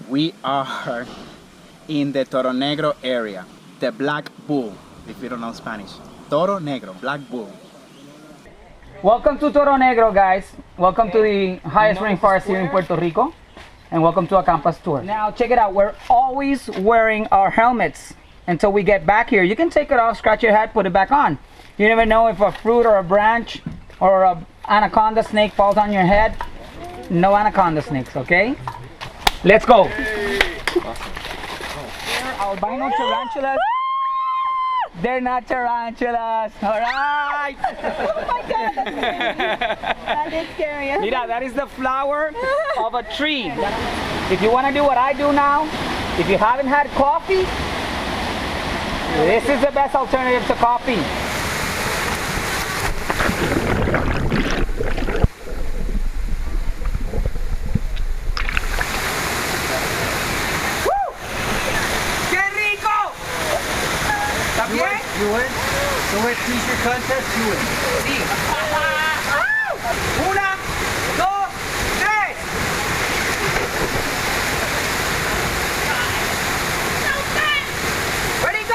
We are in the Toro Negro area, the Black Bull, if you don't know Spanish. Toro Negro, Black Bull. Welcome to Toro Negro, guys. Welcome to the highest rainforest here in Puerto Rico. And welcome to Acampa's tour. Now, check it out. We're always wearing our helmets until we get back here. You can take it off, scratch your head, put it back on. You never know if a fruit or a branch or an anaconda snake falls on your head. No anaconda snakes, okay? Let's go. Here are albino tarantulas. They're not tarantulas, all right? Oh my God, that did scare me. Mira, that is the flower of a tree. If you want to do what I do now, if you haven't had coffee, this is the best alternative to coffee. You win? So wait, t-shirt contest, you win. Sí. Una, dos, tres. Ready, go!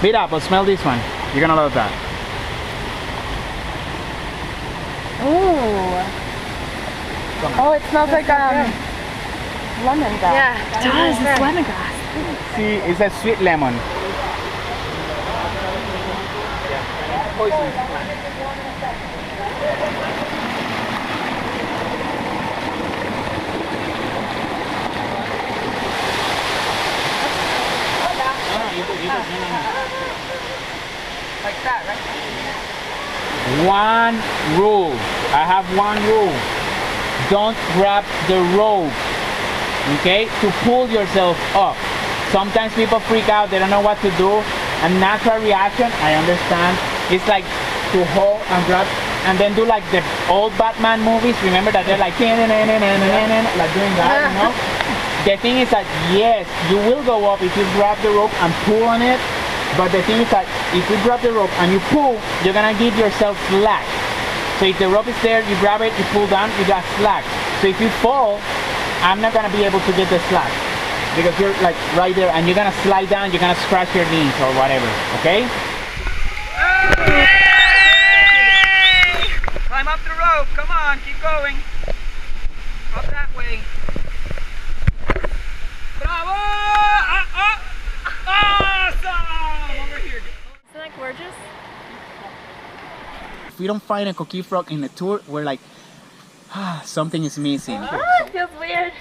Mira, but smell this one. You're gonna love that. Ooh. Oh, it smells like lemongrass. Yeah, it does. It's lemongrass. See, it's a sweet lemon. Like that, right? One rule. I have one rule. Don't grab the rope, okay? To pull yourself up. Sometimes people freak out, they don't know what to do. A natural reaction, I understand, it's like to hold and grab and then do like the old Batman movies. Remember that they're like doing that, you know? The thing is that yes, you will go up if you grab the rope and pull on it. But the thing is that if you grab the rope and you pull, you're gonna give yourself slack. So if the rope is there, you grab it, you pull down, you got slack. So if you fall, I'm not gonna be able to get the slack because you're like right there and you're gonna slide down, you're gonna scratch your knees or whatever, okay? Hey! Climb up the rope, come on, keep going. Up that way. Bravo! Awesome! Over here. Isn't that gorgeous? If we don't find a coquille frog in the tour, we're like, something is missing. Oh, it feels weird.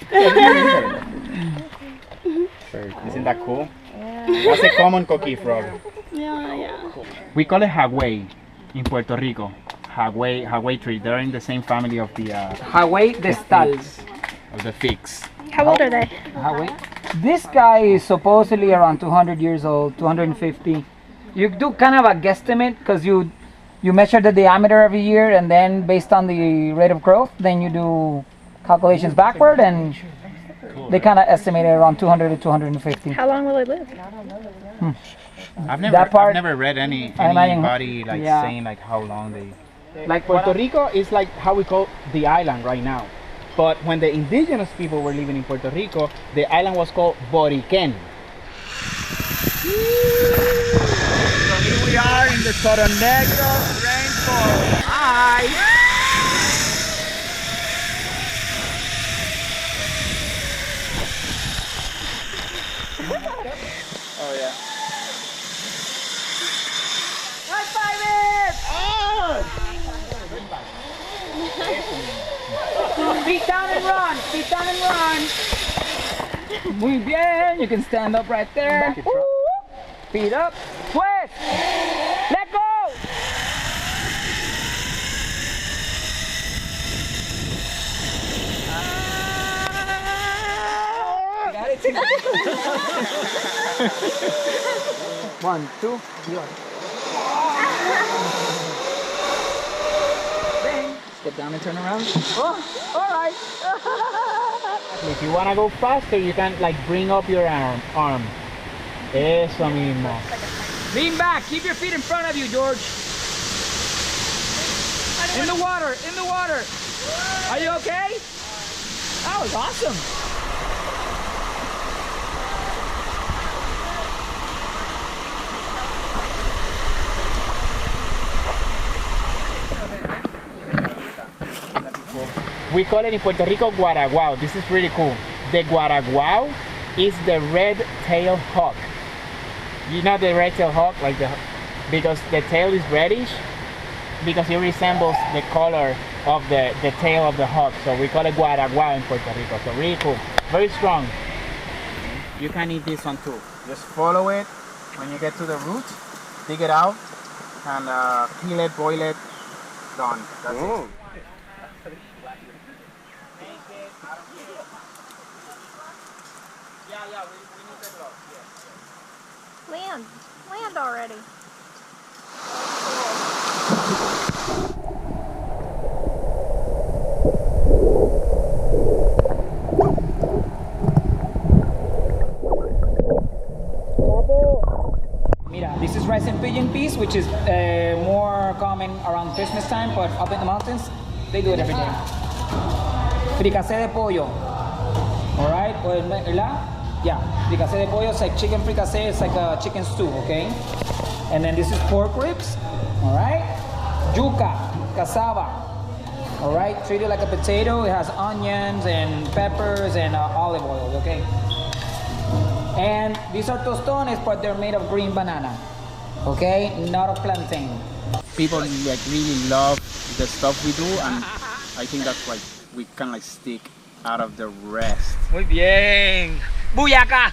Isn't that cool? Yeah. That's a common coquille frog. Yeah. We call it hagüey in Puerto Rico. Hagüey tree. They're in the same family of the Hagüey de Stals. of the figs. How old are they? Hagüey. This guy is supposedly around 200 years old, 250. You do kind of a guesstimate because you measure the diameter every year and then based on the rate of growth, then you do calculations backward and they kind of estimate it around 200 to 250. How long will they live? I've never read anybody like saying like how long they. Like Puerto Rico is like how we call the island right now. But when the indigenous people were living in Puerto Rico, the island was called Boriquen. So here we are in the Toro Negro Rainforest. Hi! Oh yeah. High five it! Feet down and run! Feet down and run! Muy bien! You can stand up right there. Feet up. Twist! Let go! Got it? 1, 2, 3. down and turn around. Oh, all right. If you wanna go faster, you can like bring up your arm. Eso mismo. Lean back. Keep your feet in front of you, George. In the water. In the water. Are you okay? That was awesome. We call it in Puerto Rico guaraguao. This is really cool. The guaraguao is the red-tailed hawk. You know the red-tailed hawk, like because the tail is reddish, because it resembles the color of the tail of the hawk. So we call it guaraguao in Puerto Rico. So really cool, very strong. You can eat this one too. Just follow it. When you get to the root, dig it out, and peel it, boil it. Done. That's it. Yeah, we need the gloves, yes. Land already. Mira, this is rice and pigeon peas, which is more common around Christmas time, but up in the mountains, they do it every day. Fricassé de pollo. All right, yeah, fricassé de pollo is like chicken fricassé. It's like a chicken stew, okay? And then this is pork ribs. All right, yuca, cassava. All right, treat it like a potato. It has onions and peppers and olive oil, okay? And these are tostones, but they're made of green banana, okay? Not of plantain. People like really love the stuff we do, and I think that's why we can like stick out of the rest. Muy bien. Buyaka.